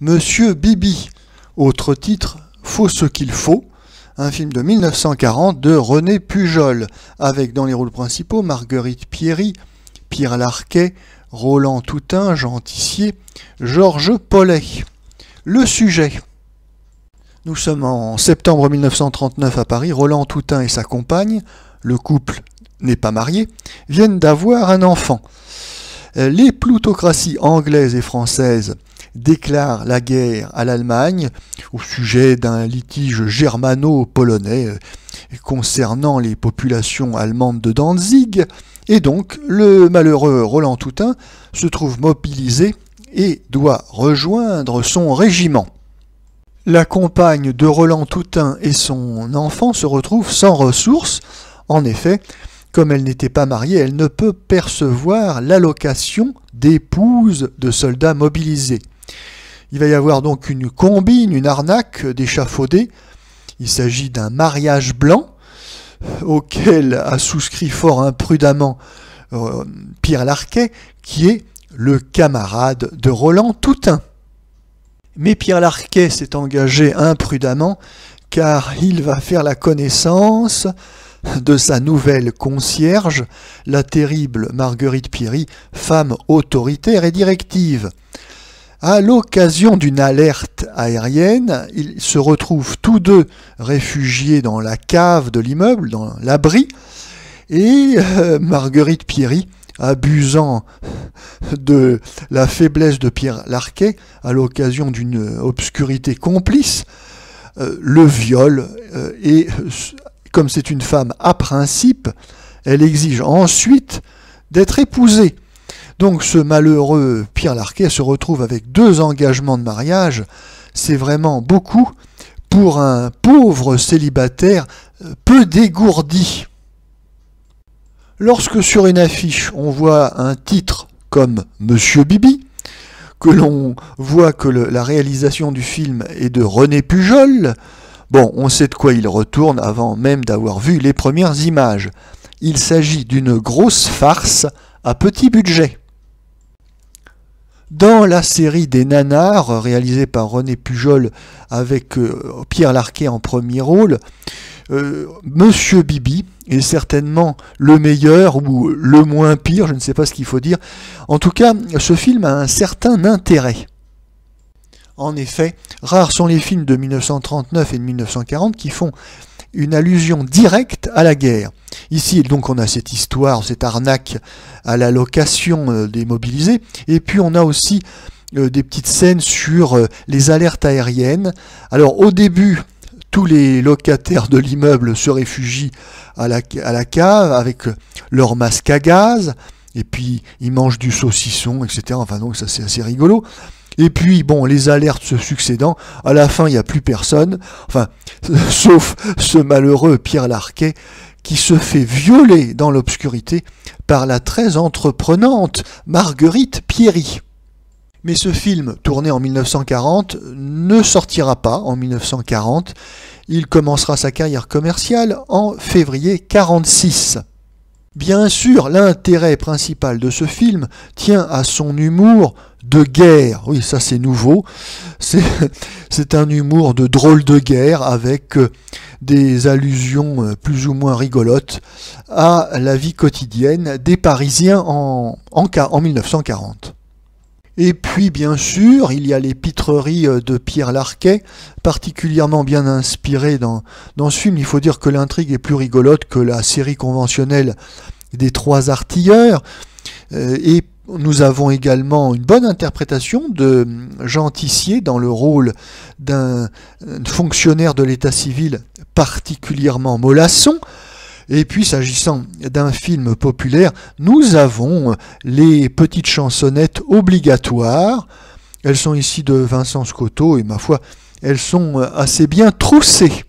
Monsieur Bibi, autre titre, Faut ce qu'il faut, un film de 1940 de René Pujol, avec dans les rôles principaux Marguerite Piéry, Pierre Larquet, Roland Toutain, Jean Tissier, Georges Paulet. Le sujet. Nous sommes en septembre 1939 à Paris. Roland Toutain et sa compagne, le couple n'est pas marié, viennent d'avoir un enfant. Les plutocraties anglaises et françaises déclarent la guerre à l'Allemagne au sujet d'un litige germano-polonais concernant les populations allemandes de Danzig, et donc le malheureux Roland Toutain se trouve mobilisé et doit rejoindre son régiment. La compagne de Roland Toutain et son enfant se retrouvent sans ressources. En effet, comme elle n'était pas mariée, elle ne peut percevoir l'allocation d'épouse de soldats mobilisés. Il va y avoir donc une combine, une arnaque d'échafaudés. Il s'agit d'un mariage blanc auquel a souscrit fort imprudemment Pierre Larquet, qui est le camarade de Roland Toutain. Mais Pierre Larquet s'est engagé imprudemment car il va faire la connaissance de sa nouvelle concierge, la terrible Marguerite Piéry, femme autoritaire et directive. À l'occasion d'une alerte aérienne, ils se retrouvent tous deux réfugiés dans la cave de l'immeuble, dans l'abri, et Marguerite Piéry, abusant de la faiblesse de Pierre Larquet à l'occasion d'une obscurité complice, le viole et, comme c'est une femme à principe, elle exige ensuite d'être épousée. Donc ce malheureux Pierre Larquet se retrouve avec 2 engagements de mariage. C'est vraiment beaucoup pour un pauvre célibataire peu dégourdi. Lorsque sur une affiche on voit un titre comme Monsieur Bibi, que l'on voit que la réalisation du film est de René Pujol, bon, on sait de quoi il retourne avant même d'avoir vu les premières images. Il s'agit d'une grosse farce à petit budget. Dans la série des nanars, réalisée par René Pujol avec Pierre Larquet en premier rôle, Monsieur Bibi est certainement le meilleur ou le moins pire, je ne sais pas ce qu'il faut dire. En tout cas, ce film a un certain intérêt. En effet, rares sont les films de 1939 et de 1940 qui font une allusion directe à la guerre. Ici, donc, on a cette histoire, cette arnaque à la location des mobilisés, et puis on a aussi des petites scènes sur les alertes aériennes. Alors, au début, tous les locataires de l'immeuble se réfugient à la cave avec leur masque à gaz, et puis ils mangent du saucisson, etc. Enfin, donc ça c'est assez rigolo. Et puis, bon, les alertes se succédant, à la fin, il n'y a plus personne, enfin, sauf ce malheureux Pierre Larquet qui se fait violer dans l'obscurité par la très entreprenante Marguerite Piéry. Mais ce film, tourné en 1940, ne sortira pas en 1940. Il commencera sa carrière commerciale en février 1946. Bien sûr, l'intérêt principal de ce film tient à son humour de guerre. Oui, ça c'est nouveau. C'est un humour de drôle de guerre avec des allusions plus ou moins rigolotes à la vie quotidienne des Parisiens en 1940. Et puis, bien sûr, il y a les pitreries de Pierre Larquet, particulièrement bien inspirées dans ce film. Il faut dire que l'intrigue est plus rigolote que la série conventionnelle des 3 artilleurs. Et nous avons également une bonne interprétation de Jean Tissier dans le rôle d'un fonctionnaire de l'état civil particulièrement mollasson. Et puis, s'agissant d'un film populaire, nous avons les petites chansonnettes obligatoires. Elles sont ici de Vincent Scotto et, ma foi, elles sont assez bien troussées.